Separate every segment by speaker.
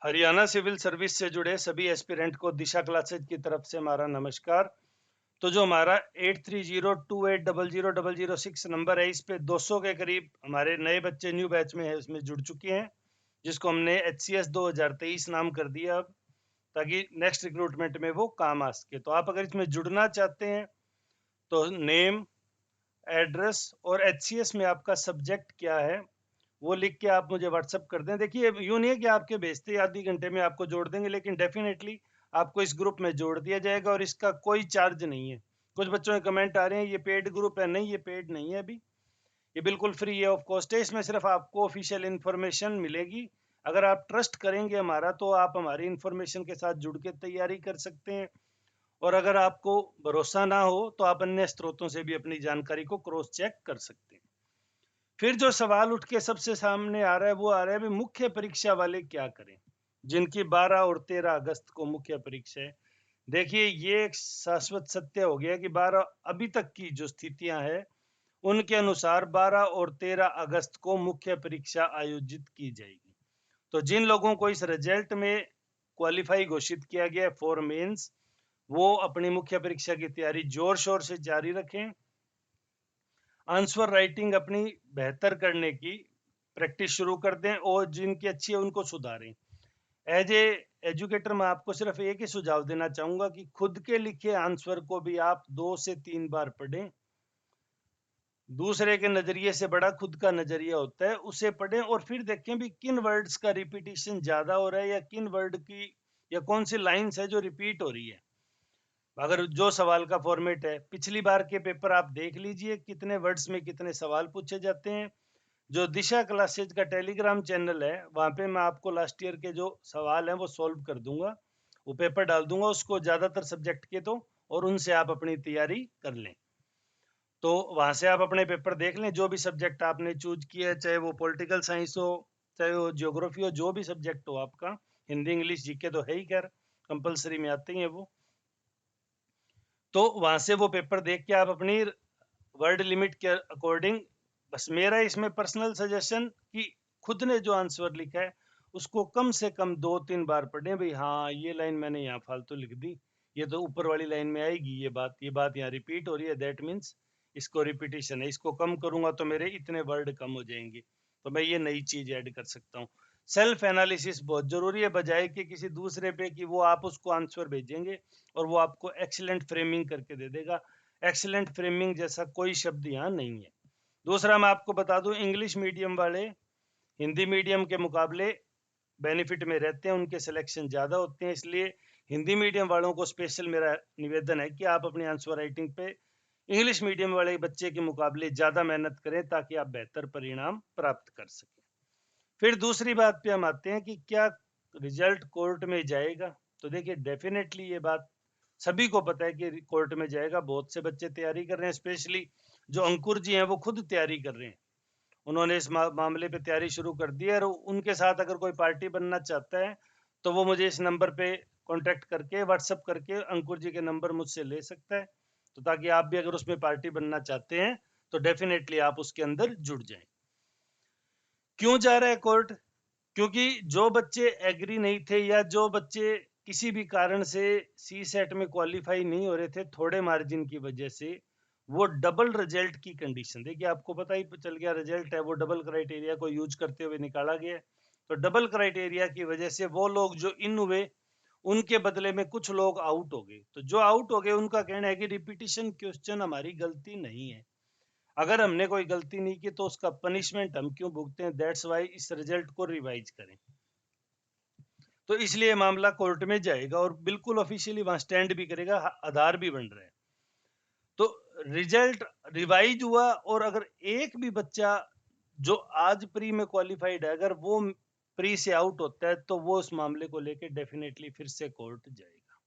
Speaker 1: Haryana civil service से जुड़े सभी एस्पिरेंट को दिशा क्लासेज की तरफ से हमारा नमस्कार। तो जो हमारा 8302800006 नंबर है, इस पे 200 के करीब हमारे नए बच्चे न्यू बैच में है, उसमें जुड़ चुके हैं, जिसको हमने HCS 2023 नाम कर दिया अब, ताकि नेक्स्ट रिक्रूटमेंट में वो काम आ सके। तो आप अगर इसमें जुड़ना चाहते हैं तो नेम, एड्रेस और HCS में आपका सब्जेक्ट क्या है वो लिख के आप मुझे व्हाट्सअप कर दें। देखिए, यूँ नहीं है कि आपके भेजते ही आधे घंटे में आपको जोड़ देंगे, लेकिन डेफिनेटली आपको इस ग्रुप में जोड़ दिया जाएगा और इसका कोई चार्ज नहीं है। कुछ बच्चों के कमेंट आ रहे हैं ये पेड ग्रुप है। नहीं, ये पेड नहीं है अभी, ये बिल्कुल फ्री है ऑफ कॉस्ट है। इसमें सिर्फ आपको ऑफिशियल इन्फॉर्मेशन मिलेगी। अगर आप ट्रस्ट करेंगे हमारा तो आप हमारी इन्फॉर्मेशन के साथ जुड़ के तैयारी कर सकते हैं, और अगर आपको भरोसा ना हो तो आप अन्य स्रोतों से भी अपनी जानकारी को क्रॉस चेक कर सकते हैं। फिर जो सवाल उठ के सबसे सामने आ रहा है वो आ रहा है, भी मुख्य परीक्षा वाले क्या करें जिनकी 12 और 13 अगस्त को मुख्य परीक्षा है। देखिए, ये एक शाश्वत सत्य हो गया कि 12 अभी तक की जो स्थितियां हैं उनके अनुसार 12 और 13 अगस्त को मुख्य परीक्षा आयोजित की जाएगी। तो जिन लोगों को इस रिजल्ट में क्वालिफाई घोषित किया गया फॉर मेंस, वो अपनी मुख्य परीक्षा की तैयारी जोर शोर से जारी रखें। आंसर राइटिंग अपनी बेहतर करने की प्रैक्टिस शुरू कर दें और जिनकी अच्छी है उनको सुधारें। एज ए एजुकेटर मैं आपको सिर्फ एक ही सुझाव देना चाहूंगा कि खुद के लिखे आंसर को भी आप 2 से 3 बार पढ़ें। दूसरे के नजरिए से बड़ा खुद का नजरिया होता है, उसे पढ़ें और फिर देखें भी किन वर्ड्स का रिपीटिशन ज्यादा हो रहा है या किन वर्ड की या कौन सी लाइंस है जो रिपीट हो रही है। अगर जो सवाल का फॉर्मेट है, पिछली बार के पेपर आप देख लीजिए कितने वर्ड्स में कितने सवाल पूछे जाते हैं। जो दिशा क्लासेज का टेलीग्राम चैनल है वहां पे मैं आपको लास्ट ईयर के जो सवाल हैं वो सॉल्व कर दूंगा, वो पेपर डाल दूंगा उसको, ज्यादातर सब्जेक्ट के तो, और उनसे आप अपनी तैयारी कर लें। तो वहां से आप अपने पेपर देख लें, जो भी सब्जेक्ट आपने चूज किया है, चाहे वो पॉलिटिकल साइंस हो, चाहे वो ज्योग्राफी हो, जो भी सब्जेक्ट हो आपका, हिंदी इंग्लिश जीके तो है ही, खैर कंपलसरी में आते ही है वो। तो वहां से वो पेपर देख के आप अपनी वर्ड लिमिट के अकॉर्डिंग, बस मेरा इसमें पर्सनल सजेशन कि खुद ने जो आंसर लिखा है उसको कम से कम 2-3 बार पढ़ें। भाई हाँ, ये लाइन मैंने यहाँ फालतू लिख दी, ये तो ऊपर वाली लाइन में आएगी, ये बात यहाँ रिपीट हो रही है, दैट मीन्स इसको रिपीटिशन है, इसको कम करूंगा तो मेरे इतने वर्ड कम हो जाएंगे, तो मैं ये नई चीज ऐड कर सकता हूँ। सेल्फ एनालिसिस बहुत जरूरी है, बजाय कि किसी दूसरे पे कि वो आप उसको आंसर भेजेंगे और वो आपको एक्सीलेंट फ्रेमिंग करके दे देगा। एक्सीलेंट फ्रेमिंग जैसा कोई शब्द यहाँ नहीं है। दूसरा मैं आपको बता दूं, इंग्लिश मीडियम वाले हिंदी मीडियम के मुकाबले बेनिफिट में रहते हैं, उनके सिलेक्शन ज्यादा होते हैं, इसलिए हिंदी मीडियम वालों को स्पेशल मेरा निवेदन है कि आप अपनी आंसर राइटिंग पे इंग्लिश मीडियम वाले बच्चे के मुकाबले ज्यादा मेहनत करें ताकि आप बेहतर परिणाम प्राप्त कर सकें। फिर दूसरी बात पे हम आते हैं कि क्या रिजल्ट कोर्ट में जाएगा। तो देखिए, डेफिनेटली ये बात सभी को पता है कि कोर्ट में जाएगा। बहुत से बच्चे तैयारी कर रहे हैं, स्पेशली जो अंकुर जी हैं वो खुद तैयारी कर रहे हैं, उन्होंने इस मामले पे तैयारी शुरू कर दी है। और उनके साथ अगर कोई पार्टी बनना चाहता है तो वो मुझे इस नंबर पे कांटेक्ट करके, व्हाट्सअप करके अंकुर जी के नंबर मुझसे ले सकता है, तो ताकि आप भी अगर उसमें पार्टी बनना चाहते हैं तो डेफिनेटली आप उसके अंदर जुड़ जाएं। क्यों जा रहा है कोर्ट? क्योंकि जो बच्चे एग्री नहीं थे या जो बच्चे किसी भी कारण से सी सेट में क्वालिफाई नहीं हो रहे थे थोड़े मार्जिन की वजह से, वो डबल रिजल्ट की कंडीशन, देखिए आपको पता ही चल गया, रिजल्ट है वो डबल क्राइटेरिया को यूज करते हुए निकाला गया है। तो डबल क्राइटेरिया की वजह से वो लोग जो इन हुए उनके बदले में कुछ लोग आउट हो गए। तो जो आउट हो गए उनका कहना है कि रिपीटिशन क्वेश्चन हमारी गलती नहीं है, अगर हमने कोई गलती नहीं की तो उसका पनिशमेंट हम क्यों भुगते हैं, दैट्स वाई इस रिजल्ट को रिवाइज करें। तो इसलिए मामला कोर्ट में जाएगा और बिल्कुल ऑफिशियली वहां स्टैंड भी करेगा, आधार भी बन रहा है। तो रिजल्ट रिवाइज हुआ और अगर एक भी बच्चा जो आज प्री में क्वालिफाइड है अगर वो प्री से आउट होता है तो वो उस मामले को लेकर डेफिनेटली फिर से कोर्ट जाएगा।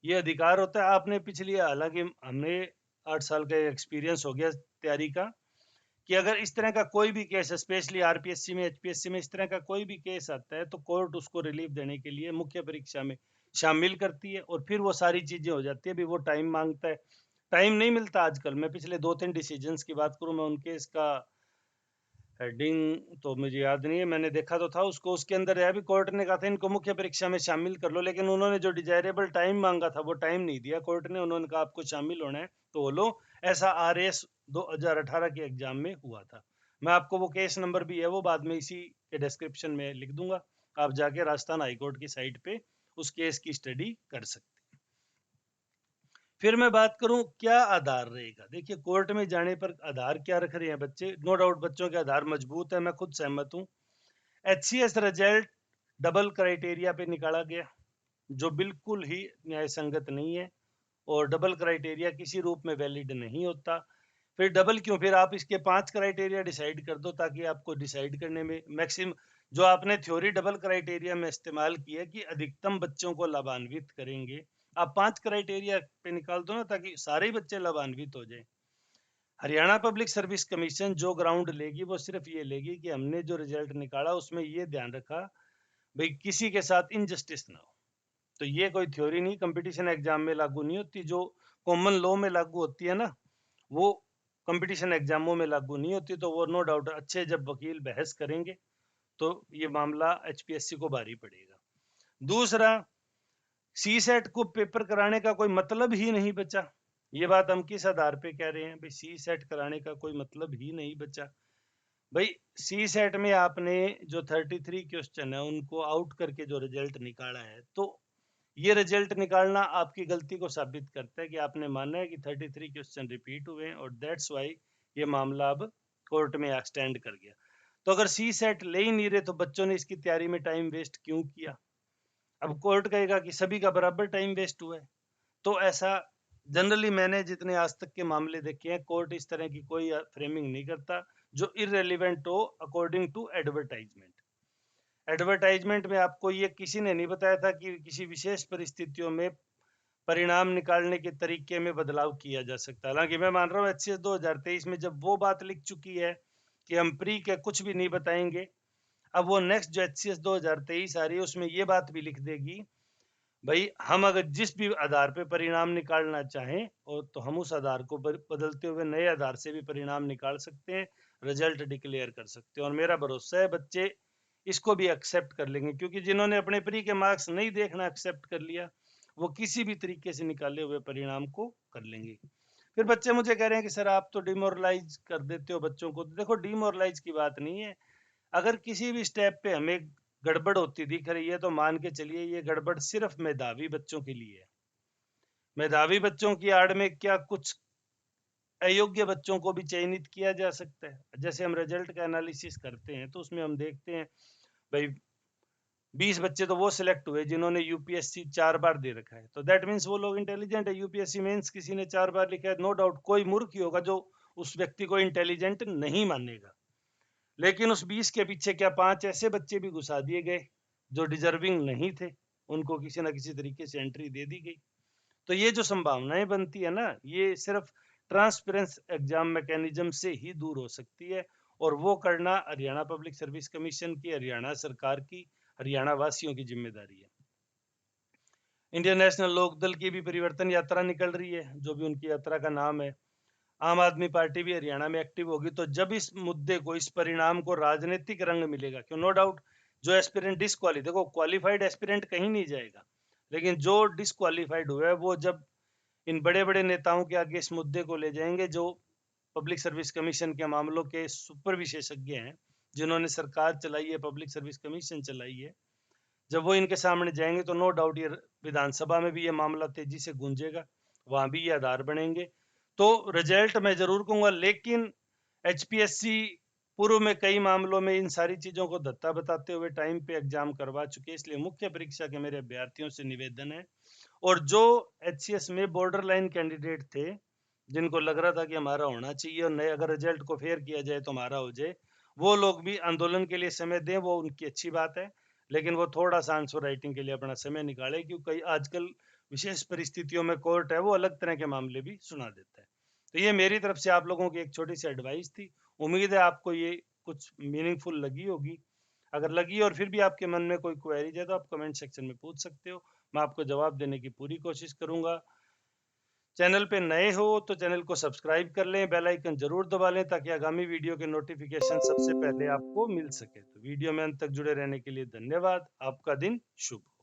Speaker 1: ये अधिकार होता है। आपने पिछली, हालांकि हमने 8 साल का एक्सपीरियंस हो गया तैयारी का, कि अगर इस तरह का कोई भी केस है, स्पेशली आरपीएससी में, एचपीएससी में, इस तरह का कोई भी केस आता है तो कोर्ट उसको रिलीफ देने के लिए मुख्य परीक्षा में शामिल करती है और फिर वो सारी चीजें हो जाती है। भी वो टाइम मांगता है, टाइम नहीं मिलता आजकल। मैं पिछले 2-3 डिसीजंस की बात करूं, मैं उनके इसका हेडिंग तो मुझे याद नहीं है, मैंने देखा तो था उसको, उसके अंदर है भी कोर्ट ने कहा था इनको मुख्य परीक्षा में शामिल कर लो, लेकिन उन्होंने जो डिजायरेबल टाइम मांगा था वो टाइम नहीं दिया कोर्ट ने, उन्होंने कहा आपको शामिल होना है तो वो लो। ऐसा RS 2018 के एग्जाम में हुआ था। मैं आपको वो केस नंबर भी है वो बाद में इसी के डिस्क्रिप्शन में लिख दूंगा, आप जाके राजस्थान हाईकोर्ट की साइट पे उस केस की स्टडी कर सकते हैं। फिर मैं बात करूं क्या आधार रहेगा। देखिए कोर्ट में जाने पर आधार क्या रख रहे हैं बच्चे, नो डाउट बच्चों के आधार मजबूत है, मैं खुद सहमत हूं। HCS रिजल्ट डबल क्राइटेरिया पे निकाला गया जो बिल्कुल ही न्याय संगत नहीं है, और डबल क्राइटेरिया किसी रूप में वैलिड नहीं होता। फिर डबल क्यों, फिर आप इसके 5 क्राइटेरिया डिसाइड कर दो ताकि आपको डिसाइड करने में मैक्सिमम, जो आपने थ्योरी डबल क्राइटेरिया में इस्तेमाल किया कि अधिकतम बच्चों को लाभान्वित करेंगे, आप 5 क्राइटेरिया पे निकाल दो ना ताकि सारे ही बच्चे लाभान्वित हो जाए। हरियाणा पब्लिक सर्विस कमीशन जो ग्राउंड लेगी वो सिर्फ ये लेगी कि हमने जो रिजल्ट निकाला उसमें ये ध्यान रखा भाई किसी के साथ इनजस्टिस ना हो। तो ये कोई थ्योरी नहीं कंपटीशन एग्जाम में लागू नहीं होती, जो कॉमन लॉ में लागू होती है ना वो कंपटीशन एग्जामों में लागू नहीं होती। तो वो नो डाउट अच्छे जब वकील बहस करेंगे तो ये मामला HPSC को भारी पड़ेगा। दूसरा, CSET को पेपर कराने का कोई मतलब ही नहीं बचा। ये बात हम किस आधार पे कह रहे हैं भाई CSET कराने का कोई मतलब ही नहीं बचा। भाई CSET में आपने जो 33 क्वेश्चन है उनको आउट करके जो रिजल्ट निकाला है, तो ये रिजल्ट निकालना आपकी गलती को साबित करता है कि आपने माना है कि 33 क्वेश्चन रिपीट हुए हैं, और दैट्स वाई ये मामला अब कोर्ट में एक्सटेंड कर गया। तो अगर CSET ले ही नहीं रहे तो बच्चों ने इसकी तैयारी में टाइम वेस्ट क्यों किया। अब कोर्ट कहेगा कि सभी का बराबर टाइम वेस्ट हुआ है। तो ऐसा जनरली मैंने जितने आज तक के मामले देखे हैं कोर्ट इस तरह की कोई फ्रेमिंग नहीं करता जो इररेलेवेंट हो अकॉर्डिंग टू एडवर्टाइजमेंट। एडवर्टाइजमेंट में आपको ये किसी ने नहीं बताया था कि किसी विशेष परिस्थितियों में परिणाम निकालने के तरीके में बदलाव किया जा सकता है। हालांकि मैं मान रहा हूँ HCS 2023 में जब वो बात लिख चुकी है कि हम प्री के कुछ भी नहीं बताएंगे, अब वो नेक्स्ट जो HCS 2023 आ रही है उसमें ये बात भी लिख देगी भाई हम अगर जिस भी आधार पे परिणाम निकालना चाहें और तो हम उस आधार को बदलते हुए नए आधार से भी परिणाम निकाल सकते हैं, रिजल्ट डिक्लेयर कर सकते हैं। और मेरा भरोसा है बच्चे इसको भी एक्सेप्ट कर लेंगे, क्योंकि जिन्होंने अपने प्री के मार्क्स नहीं देखना एक्सेप्ट कर लिया वो किसी भी तरीके से निकाले हुए परिणाम को कर लेंगे। फिर बच्चे मुझे कह रहे हैं कि सर आप तो डिमोरलाइज कर देते हो बच्चों को। देखो डिमोरलाइज की बात नहीं है, अगर किसी भी स्टेप पे हमें गड़बड़ होती दिख रही है तो मान के चलिए ये गड़बड़ सिर्फ मेधावी बच्चों के लिए है। मेधावी बच्चों की आड़ में क्या कुछ अयोग्य बच्चों को भी चयनित किया जा सकता है। जैसे हम रिजल्ट का एनालिसिस करते हैं तो उसमें हम देखते हैं भाई 20 बच्चे तो वो सिलेक्ट हुए जिन्होंने UPSC 4 बार दे रखा है, तो दैट मीन्स वो लोग इंटेलिजेंट है। UPSC मेंस किसी ने 4 बार लिखा है, नो डाउट कोई मूर्ख ही होगा जो उस व्यक्ति को इंटेलिजेंट नहीं मानेगा। लेकिन उस 20 के पीछे क्या 5 ऐसे बच्चे भी घुसा दिए गए जो डिजर्विंग नहीं थे, उनको किसी ना किसी तरीके से एंट्री दे दी गई। तो ये जो संभावनाएं बनती है ना ये सिर्फ ट्रांसपेरेंस एग्जाम मैकेनिज्म से ही दूर हो सकती है, और वो करना हरियाणा पब्लिक सर्विस कमीशन की, हरियाणा सरकार की, हरियाणा वासियों की जिम्मेदारी है। इंडियन नेशनल लोकदल की भी परिवर्तन यात्रा निकल रही है, जो भी उनकी यात्रा का नाम है। आम आदमी पार्टी भी हरियाणा में एक्टिव होगी। तो जब इस मुद्दे को, इस परिणाम को राजनीतिक रंग मिलेगा, क्यों नो डाउट जो एस्पिरेंट डिसक्वाली, देखो क्वालिफाइड एस्पिरेंट कहीं नहीं जाएगा, लेकिन जो डिसक्वालीफाइड हुआ है वो जब इन बड़े बड़े नेताओं के आगे इस मुद्दे को ले जाएंगे, जो पब्लिक सर्विस कमीशन के मामलों के सुपर विशेषज्ञ हैं, जिन्होंने सरकार चलाई है, पब्लिक सर्विस कमीशन चलाई है, जब वो इनके सामने जाएंगे तो नो डाउट ये विधानसभा में भी ये मामला तेजी से गूंजेगा, वहां भी ये आधार बनेंगे। तो रिजल्ट मैं जरूर कहूंगा, लेकिन HPSC पूर्व में कई मामलों में इन सारी चीजों को धत्ता बताते हुए टाइम पे एग्जाम करवा चुके, इसलिए मुख्य परीक्षा के मेरे अभ्यर्थियों से निवेदन है, और जो HCS में बॉर्डर लाइन कैंडिडेट थे जिनको लग रहा था कि हमारा होना चाहिए और नए अगर रिजल्ट को फेयर किया जाए तो हमारा हो जाए, वो लोग भी आंदोलन के लिए समय दें, वो उनकी अच्छी बात है, लेकिन वो थोड़ा सा आंसर राइटिंग के लिए अपना समय निकाले, क्योंकि आजकल विशेष परिस्थितियों में कोर्ट है वो अलग तरह के मामले भी सुना देता है। तो ये मेरी तरफ से आप लोगों की एक छोटी सी एडवाइस थी, उम्मीद है आपको ये कुछ मीनिंगफुल लगी होगी। अगर लगी और फिर भी आपके मन में कोई क्वेरीज है तो आप कमेंट सेक्शन में पूछ सकते हो, मैं आपको जवाब देने की पूरी कोशिश करूंगा। चैनल पे नए हो तो चैनल को सब्सक्राइब कर लें, बेल आइकन जरूर दबा लें ताकि आगामी वीडियो के नोटिफिकेशन सबसे पहले आपको मिल सके। तो वीडियो में अंत तक जुड़े रहने के लिए धन्यवाद। आपका दिन शुभ हो।